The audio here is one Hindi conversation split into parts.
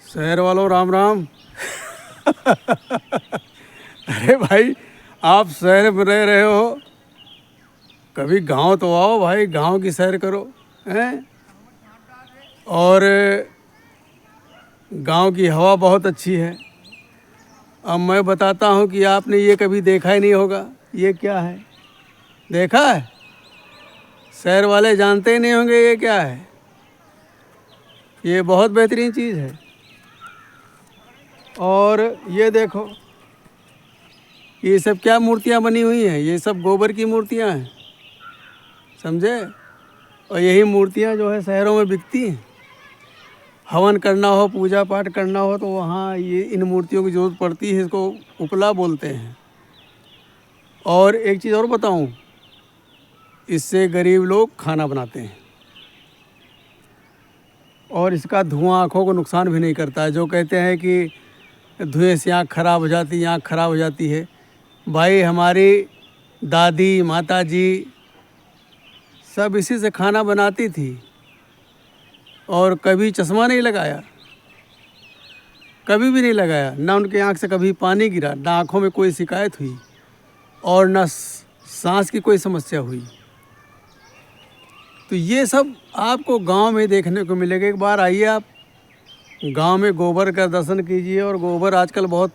शहर वालों राम राम। अरे भाई, आप शहर में रह रहे हो, कभी गांव तो आओ भाई, गांव की सैर करो हैं। और गांव की हवा बहुत अच्छी है। अब मैं बताता हूँ कि आपने ये कभी देखा ही नहीं होगा। ये क्या है? देखा है? शहर वाले जानते ही नहीं होंगे ये क्या है। ये बहुत बेहतरीन चीज़ है। और ये देखो, ये सब क्या मूर्तियाँ बनी हुई हैं? ये सब गोबर की मूर्तियाँ हैं, समझे। और यही मूर्तियाँ जो है शहरों में बिकती हैं। हवन करना हो, पूजा पाठ करना हो, तो वहाँ ये इन मूर्तियों की ज़रूरत पड़ती है। इसको उपला बोलते हैं। और एक चीज़ और बताऊँ, इससे गरीब लोग खाना बनाते हैं। और इसका धुआं आँखों को नुकसान भी नहीं करता है। जो कहते हैं कि धुएं से आँख खराब हो जाती है, आँख खराब हो जाती है। भाई, हमारी दादी माता जी सब इसी से खाना बनाती थी और कभी चश्मा नहीं लगाया, कभी भी नहीं लगाया। ना उनके आँख से कभी पानी गिरा, ना आँखों में कोई शिकायत हुई, और ना सांस की कोई समस्या हुई। तो ये सब आपको गांव में देखने को मिलेगा। एक बार आइए आप गांव में, गोबर का दर्शन कीजिए। और गोबर आजकल बहुत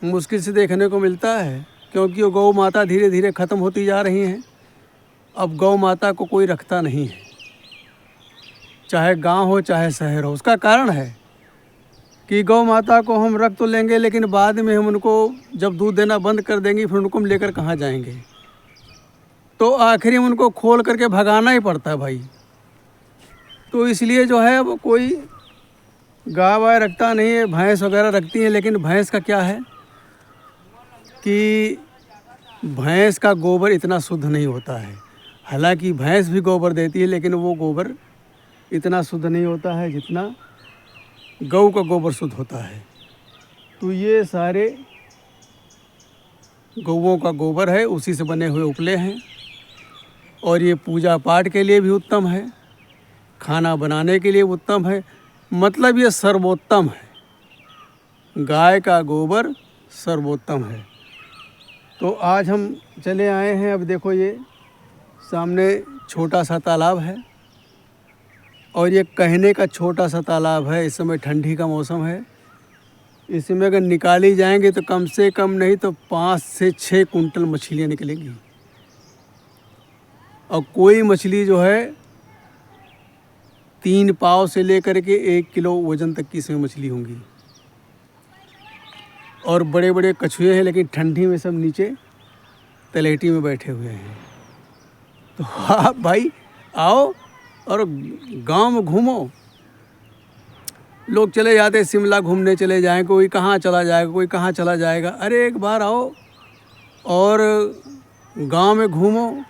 मुश्किल से देखने को मिलता है, क्योंकि वो गौ माता धीरे धीरे ख़त्म होती जा रही हैं। अब गौ माता को कोई रखता नहीं है, चाहे गांव हो चाहे शहर हो। उसका कारण है कि गौ माता को हम रख तो लेंगे, लेकिन बाद में हम उनको जब दूध देना बंद कर देंगे, फिर उनको हम लेकर कहाँ जाएंगे। तो आखिरी में उनको खोल करके भगाना ही पड़ता है भाई। तो इसलिए जो है वो कोई गाय वाय रखता नहीं है। भैंस वगैरह रखती हैं, लेकिन भैंस का क्या है कि भैंस का गोबर इतना शुद्ध नहीं होता है। हालांकि भैंस भी गोबर देती है, लेकिन वो गोबर इतना शुद्ध नहीं होता है जितना गऊ का गोबर शुद्ध होता है। तो ये सारे गऊओं का गोबर है, उसी से बने हुए उपले हैं। और ये पूजा पाठ के लिए भी उत्तम है, खाना बनाने के लिए उत्तम है। मतलब ये सर्वोत्तम है। गाय का गोबर सर्वोत्तम है। तो आज हम चले आए हैं। अब देखो, ये सामने छोटा सा तालाब है, और ये कहने का छोटा सा तालाब है। इस समय ठंडी का मौसम है। इसमें अगर निकाली जाएंगे तो कम से कम नहीं तो 5 से 6 कुंटल मछलियाँ निकलेंगी। और कोई मछली जो है 3 पाव से लेकर के 1 किलो वज़न तक की इसमें मछली होंगी। और बड़े बड़े कछुए हैं, लेकिन ठंडी में सब नीचे तलेटी में बैठे हुए हैं। तो आप भाई आओ और गांव में घूमो। लोग चले जाते शिमला घूमने चले जाएं, कोई कहाँ चला जाएगा, कोई कहाँ चला जाएगा। अरे एक बार आओ और गांव में घूमो,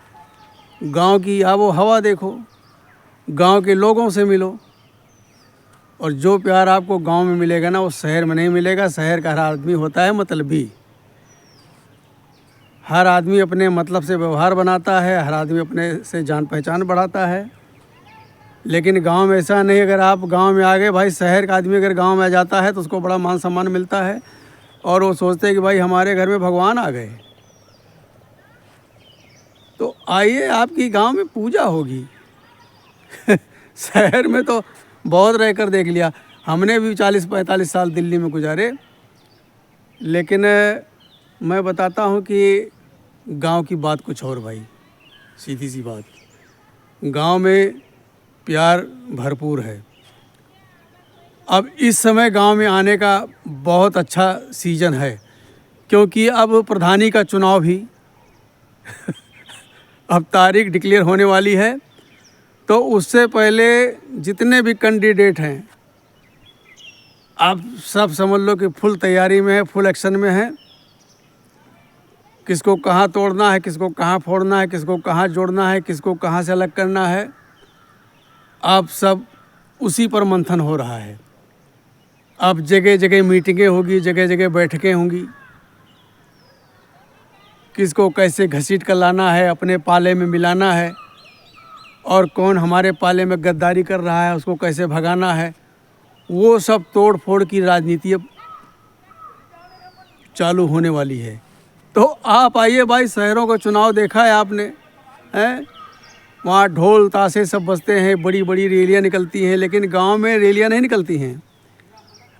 गांव की आबो हवा देखो, गांव के लोगों से मिलो। और जो प्यार आपको गांव में मिलेगा ना, वो शहर में नहीं मिलेगा। शहर का हर आदमी होता है मतलबी। हर आदमी अपने मतलब से व्यवहार बनाता है, हर आदमी अपने से जान पहचान बढ़ाता है। लेकिन गांव में ऐसा नहीं। अगर आप गांव में आ गए भाई, शहर का आदमी अगर गांव में आ जाता है तो उसको बड़ा मान सम्मान मिलता है, और वो सोचते हैं कि भाई हमारे घर में भगवान आ गए। तो आइए, आपकी गांव में पूजा होगी। शहर में तो बहुत रहकर देख लिया। हमने भी 40-45 साल दिल्ली में गुजारे, लेकिन मैं बताता हूँ कि गांव की बात कुछ और भाई। सीधी सी बात, गांव में प्यार भरपूर है। अब इस समय गांव में आने का बहुत अच्छा सीज़न है, क्योंकि अब प्रधानी का चुनाव भी अब तारीख डिक्लेयर होने वाली है। तो उससे पहले जितने भी कैंडिडेट हैं, आप सब समझ लो कि फुल तैयारी में है, फुल एक्शन में है। किसको कहाँ तोड़ना है, किसको कहाँ फोड़ना है, किसको कहाँ जोड़ना है, किसको कहाँ से अलग करना है, अब सब उसी पर मंथन हो रहा है। अब जगह जगह मीटिंगें होगी, जगह जगह बैठकें होंगी। किसको कैसे घसीट कर लाना है, अपने पाले में मिलाना है, और कौन हमारे पाले में गद्दारी कर रहा है उसको कैसे भगाना है। वो सब तोड़ फोड़ की राजनीति अब चालू होने वाली है। तो आप आइए भाई, शहरों का चुनाव देखा है आपने, हैं? वहाँ ढोल ताशे सब बजते हैं, बड़ी बड़ी रैलियाँ निकलती हैं, लेकिन गांव में रैलियाँ नहीं निकलती हैं।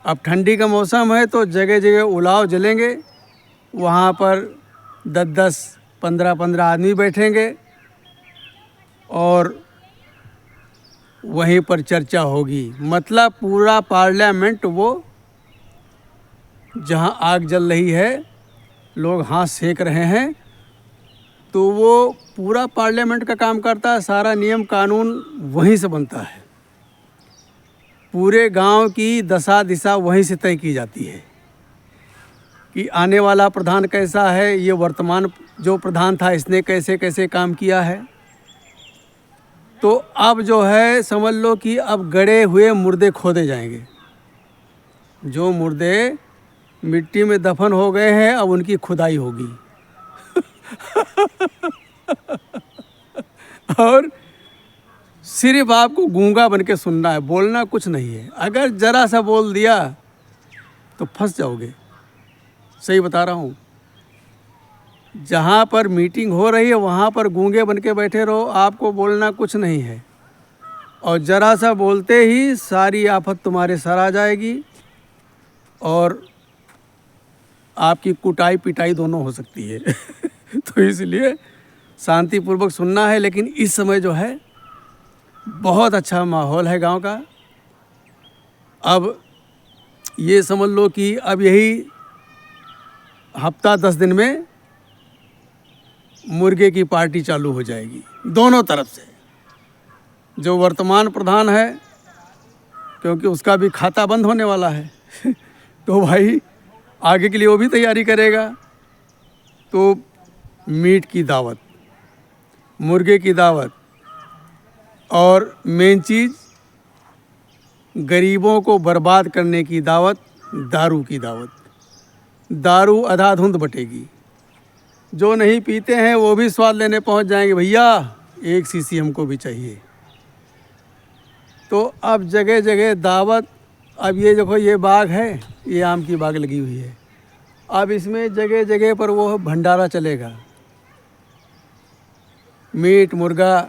अब ठंडी का मौसम है तो जगह जगह उलाव जलेंगे, वहाँ पर 10-10, 15-15 आदमी बैठेंगे और वहीं पर चर्चा होगी। मतलब पूरा पार्लियामेंट वो जहाँ आग जल रही है, लोग हाथ सेक रहे हैं, तो वो पूरा पार्लियामेंट का काम करता है। सारा नियम कानून वहीं से बनता है, पूरे गांव की दशा दिशा वहीं से तय की जाती है कि आने वाला प्रधान कैसा है, ये वर्तमान जो प्रधान था इसने कैसे कैसे काम किया है। तो अब जो है समझ लो कि अब गड़े हुए मुर्दे खोदे जाएंगे। जो मुर्दे मिट्टी में दफन हो गए हैं अब उनकी खुदाई होगी और सिर्फ आपको गूंगा बन के सुनना है, बोलना कुछ नहीं है। अगर ज़रा सा बोल दिया तो फंस जाओगे, सही बता रहा हूँ। जहाँ पर मीटिंग हो रही है वहाँ पर गूंगे बन के बैठे रहो, आपको बोलना कुछ नहीं है। और ज़रा सा बोलते ही सारी आफत तुम्हारे सर आ जाएगी और आपकी कुटाई पिटाई दोनों हो सकती है तो इसलिए शांतिपूर्वक सुनना है। लेकिन इस समय जो है बहुत अच्छा माहौल है गांव का। अब ये समझ लो कि अब यही हफ्ता 10 दिन में मुर्गे की पार्टी चालू हो जाएगी दोनों तरफ से। जो वर्तमान प्रधान है, क्योंकि उसका भी खाता बंद होने वाला है तो भाई आगे के लिए वो भी तैयारी करेगा। तो मीट की दावत, मुर्गे की दावत, और मेन चीज़ गरीबों को बर्बाद करने की दावत, दारू की दावत। दारू अंधाधुंध बटेगी। जो नहीं पीते हैं वो भी स्वाद लेने पहुंच जाएंगे, भैया 1 शीशी हमको भी चाहिए। तो अब जगह जगह दावत। अब ये देखो, ये बाग है, ये आम की बाग लगी हुई है। अब इसमें जगह जगह पर वो भंडारा चलेगा। मीट, मुर्गा,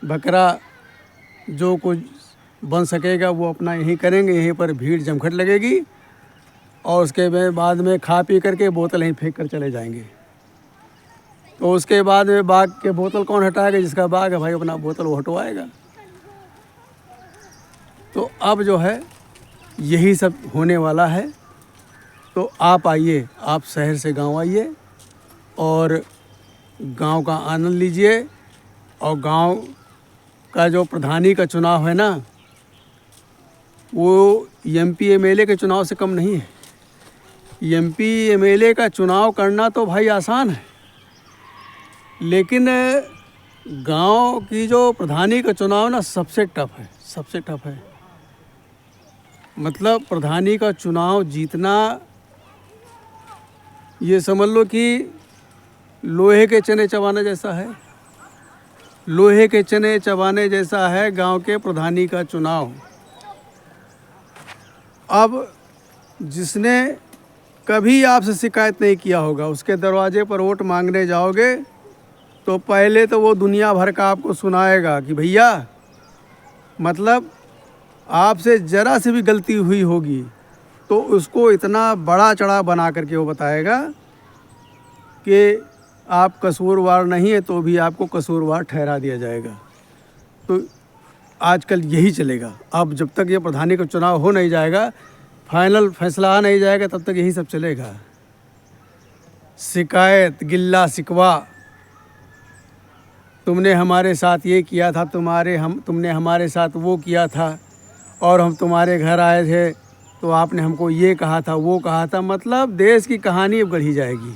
बकरा जो कुछ बन सकेगा वो अपना यहीं करेंगे। यहीं पर भीड़ जमघट लगेगी और उसके बाद में खा पी करके बोतल यहीं फेंक कर चले जाएंगे। तो उसके बाद में बाग के बोतल कौन हटाएगा? जिसका बाग है भाई अपना बोतल वो हटवाएगा। तो अब जो है यही सब होने वाला है। तो आप आइए, आप शहर से गांव आइए और गांव का आनंद लीजिए। और गांव का जो प्रधानी का चुनाव है ना, वो एमपी एमएलए के चुनाव से कम नहीं है। एमपी एमएलए का चुनाव करना तो भाई आसान है, लेकिन गांव की जो प्रधानी का चुनाव ना सबसे टफ है, सबसे टफ है। मतलब प्रधानी का चुनाव जीतना ये समझ लो कि लोहे के चने चबाने जैसा है। लोहे के चने चबाने जैसा है गांव के प्रधानी का चुनाव। अब जिसने कभी आपसे शिकायत नहीं किया होगा, उसके दरवाजे पर वोट मांगने जाओगे तो पहले तो वो दुनिया भर का आपको सुनाएगा कि भैया, मतलब आपसे ज़रा सी भी गलती हुई होगी तो उसको इतना बड़ा चढ़ा बना करके वो बताएगा कि आप कसूरवार नहीं है तो भी आपको कसूरवार ठहरा दिया जाएगा। तो आजकल यही चलेगा। अब जब तक ये प्रधानी का चुनाव हो नहीं जाएगा, फाइनल फैसला आ नहीं जाएगा, तब तक यही सब चलेगा। शिकायत, गिल्ला शिकवा, तुमने हमारे साथ ये किया था, तुमने हमारे साथ वो किया था, और हम तुम्हारे घर आए थे तो आपने हमको ये कहा था, वो कहा था। मतलब देश की कहानी अब गढ़ी जाएगी।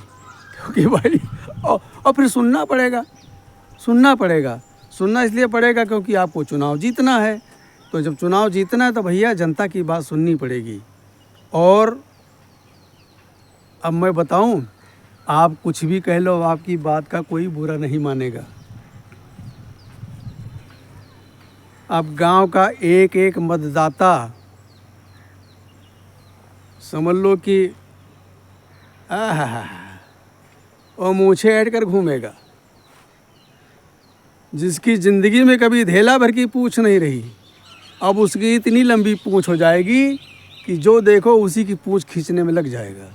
क्योंकि भाई और फिर सुनना पड़ेगा। सुनना इसलिए पड़ेगा क्योंकि आपको चुनाव जीतना है। तो जब चुनाव जीतना है तो भैया जनता की बात सुननी पड़ेगी। और अब मैं बताऊं, आप कुछ भी कह लो, आपकी बात का कोई बुरा नहीं मानेगा। अब गांव का एक एक मतदाता समझ लो कि आहा, और मूछें ऐंठ कर घूमेगा। जिसकी ज़िंदगी में कभी धेला भर की पूँछ नहीं रही, अब उसकी इतनी लंबी पूँछ हो जाएगी कि जो देखो उसी की पूँछ खींचने में लग जाएगा।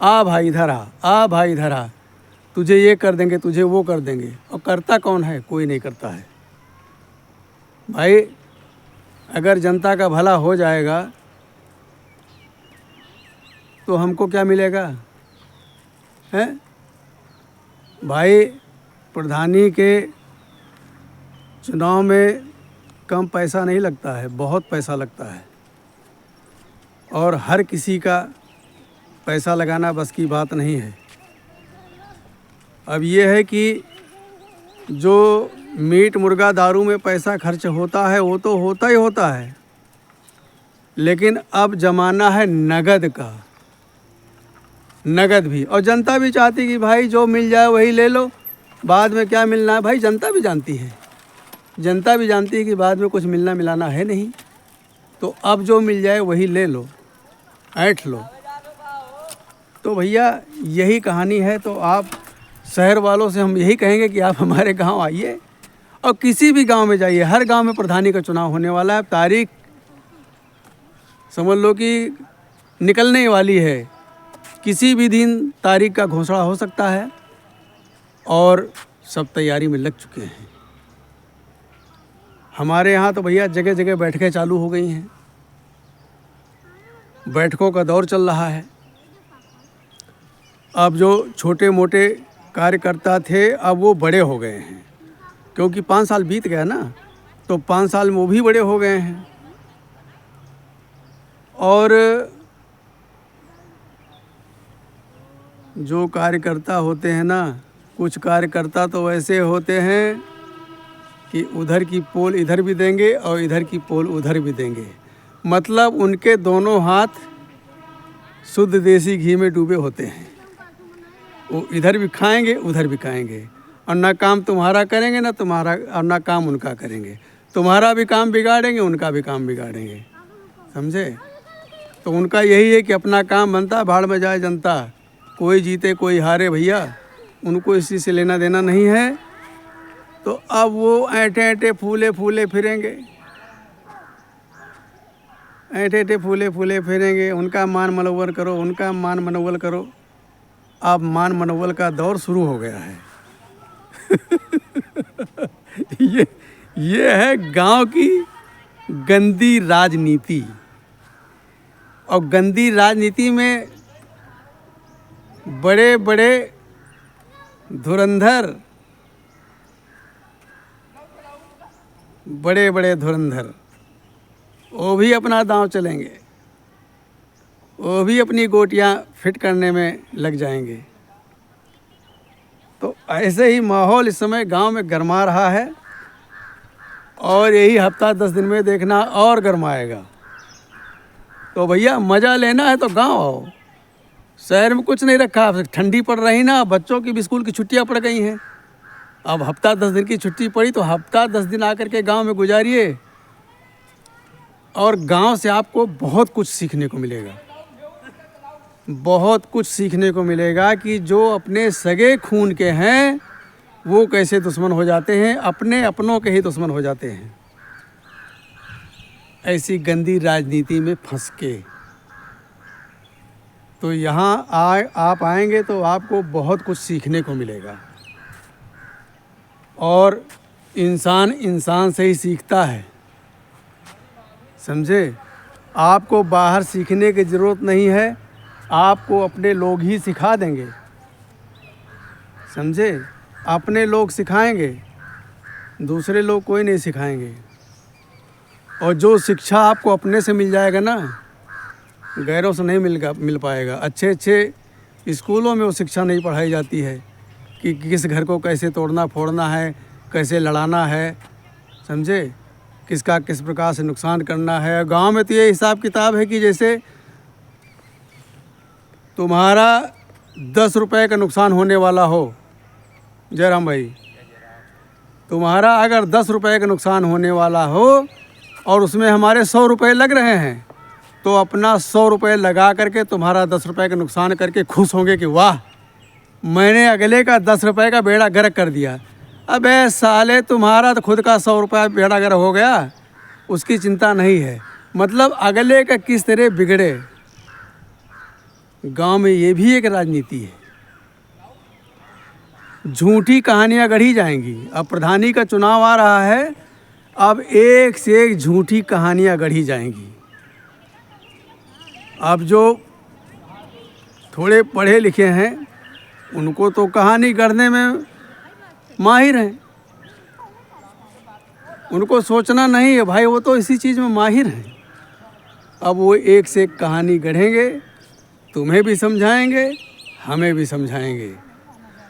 आ भाई इधर आ भाई इधर आ, तुझे ये कर देंगे, तुझे वो कर देंगे। और करता कौन है? कोई नहीं करता है भाई। अगर जनता का भला हो जाएगा तो हमको क्या मिलेगा? हैं भाई, प्रधानी के चुनाव में कम पैसा नहीं लगता है, बहुत पैसा लगता है। और हर किसी का पैसा लगाना बस की बात नहीं है। अब ये है कि जो मीट मुर्गा दारू में पैसा खर्च होता है वो तो होता ही होता है, लेकिन अब ज़माना है नगद का, नगद भी। और जनता भी चाहती कि भाई जो मिल जाए वही ले लो, बाद में क्या मिलना है। भाई जनता भी जानती है, जनता भी जानती है कि बाद में कुछ मिलना मिलाना है नहीं, तो अब जो मिल जाए वही ले लो, ऐंठ लो। तो भैया यही कहानी है। तो आप शहर वालों से हम यही कहेंगे कि आप हमारे गांव आइए और किसी भी गांव में जाइए। हर गांव में प्रधानी का चुनाव होने वाला है। तारीख समझ लो कि निकलने वाली है, किसी भी दिन तारीख का घोषणा हो सकता है। और सब तैयारी में लग चुके हैं। हमारे यहाँ तो भैया जगह जगह बैठकें चालू हो गई हैं, बैठकों का दौर चल रहा है। अब जो छोटे मोटे कार्यकर्ता थे अब वो बड़े हो गए हैं, क्योंकि 5 साल बीत गया ना, तो 5 साल में वो भी बड़े हो गए हैं। और जो कार्यकर्ता होते हैं ना, कुछ कार्यकर्ता तो ऐसे होते हैं कि उधर की पोल इधर भी देंगे और इधर की पोल उधर भी देंगे। मतलब उनके दोनों हाथ शुद्ध देसी घी में डूबे होते हैं। वो इधर भी खाएंगे उधर भी खाएंगे, और ना काम तुम्हारा करेंगे ना तुम्हारा, और ना काम उनका करेंगे। तुम्हारा भी काम बिगाड़ेंगे, उनका भी काम बिगाड़ेंगे, समझे। तो उनका यही है कि अपना काम बनता, भाड़ में जाए जनता, कोई जीते कोई हारे भैया, उनको इसी से लेना देना नहीं है। तो अब वो ऐंठे ऐंठे फूले फूले फिरेंगे, ऐंठे ऐंठे फूले फूले फिरेंगे। उनका मान मनोवल करो, उनका मान मनोवल करो। अब मान मनोवल का दौर शुरू हो गया है। ये है गांव की गंदी राजनीति। और गंदी राजनीति में बड़े बड़े धुरंधर, बड़े बड़े धुरंधर वो भी अपना दांव चलेंगे, वो भी अपनी गोटियां फिट करने में लग जाएंगे। तो ऐसे ही माहौल इस समय गांव में गरमा रहा है, और यही हफ्ता 10 दिन में देखना और गरमाएगा। तो भैया मज़ा लेना है तो गांव आओ। शहर में कुछ नहीं रखा, ठंडी पड़ रही ना, बच्चों की भी स्कूल की छुट्टियां पड़ गई हैं। अब हफ्ता 10 दिन की छुट्टी पड़ी तो हफ्ता 10 दिन आकर के गांव में गुजारिए, और गांव से आपको बहुत कुछ सीखने को मिलेगा। बहुत कुछ सीखने को मिलेगा कि जो अपने सगे खून के हैं वो कैसे दुश्मन हो जाते हैं, अपने अपनों के ही दुश्मन हो जाते हैं ऐसी गंदी राजनीति में फंस के। तो यहाँ आप आएंगे तो आपको बहुत कुछ सीखने को मिलेगा। और इंसान इंसान से ही सीखता है, समझे। आपको बाहर सीखने की ज़रूरत नहीं है, आपको अपने लोग ही सिखा देंगे, समझे। अपने लोग सिखाएंगे, दूसरे लोग कोई नहीं सिखाएंगे। और जो शिक्षा आपको अपने से मिल जाएगा ना, गैरों से नहीं मिल पाएगा। अच्छे अच्छे स्कूलों में वो शिक्षा नहीं पढ़ाई जाती है कि किस घर को कैसे तोड़ना फोड़ना है, कैसे लड़ाना है, समझे, किसका किस प्रकार से नुकसान करना है। गांव में तो ये हिसाब किताब है कि जैसे तुम्हारा 10 रुपए का नुकसान होने वाला हो, जयराम भाई, तुम्हारा अगर 10 रुपए का नुकसान होने वाला हो और उसमें हमारे 100 रुपए लग रहे हैं, तो अपना 100 रुपये लगा करके तुम्हारा 10 रुपये का नुकसान करके खुश होंगे कि वाह, मैंने अगले का 10 रुपये का बेड़ा गर्क कर दिया। अबे साले, तुम्हारा तो खुद का 100 रुपये बेड़ा गर्क हो गया, उसकी चिंता नहीं है। मतलब अगले का किस तरह बिगड़े। गांव में ये भी एक राजनीति है। झूठी कहानियां गढ़ी जाएंगी। अब प्रधानी का चुनाव आ रहा है, अब एक से एक झूठी कहानियां गढ़ी जाएंगी। अब जो थोड़े पढ़े लिखे हैं उनको तो कहानी गढ़ने में माहिर हैं, उनको सोचना नहीं है भाई, वो तो इसी चीज़ में माहिर हैं। अब वो एक से एक कहानी गढ़ेंगे, तुम्हें भी समझाएंगे, हमें भी समझाएंगे।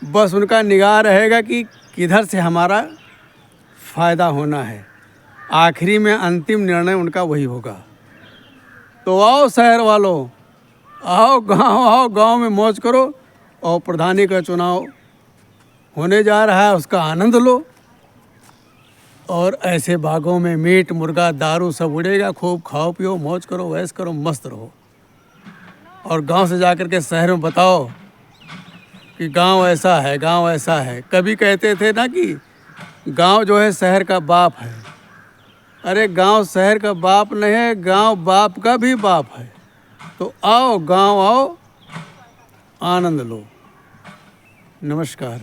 बस उनका निगाह रहेगा कि किधर से हमारा फ़ायदा होना है। आखिरी में अंतिम निर्णय उनका वही होगा। तो आओ शहर वालों, आओ गांव में मौज करो, और प्रधानी का चुनाव होने जा रहा है, उसका आनंद लो। और ऐसे बागों में मीट मुर्गा दारू सब उड़ेगा, खूब खाओ पियो, मौज करो, ऐश करो, मस्त रहो। और गांव से जाकर के शहर में बताओ कि गांव ऐसा है, गांव ऐसा है। कभी कहते थे ना कि गांव जो है शहर का बाप है। अरे गांव शहर का बाप नहीं है, गांव बाप का भी बाप है। तो आओ गांव आओ, आनंद लो। नमस्कार।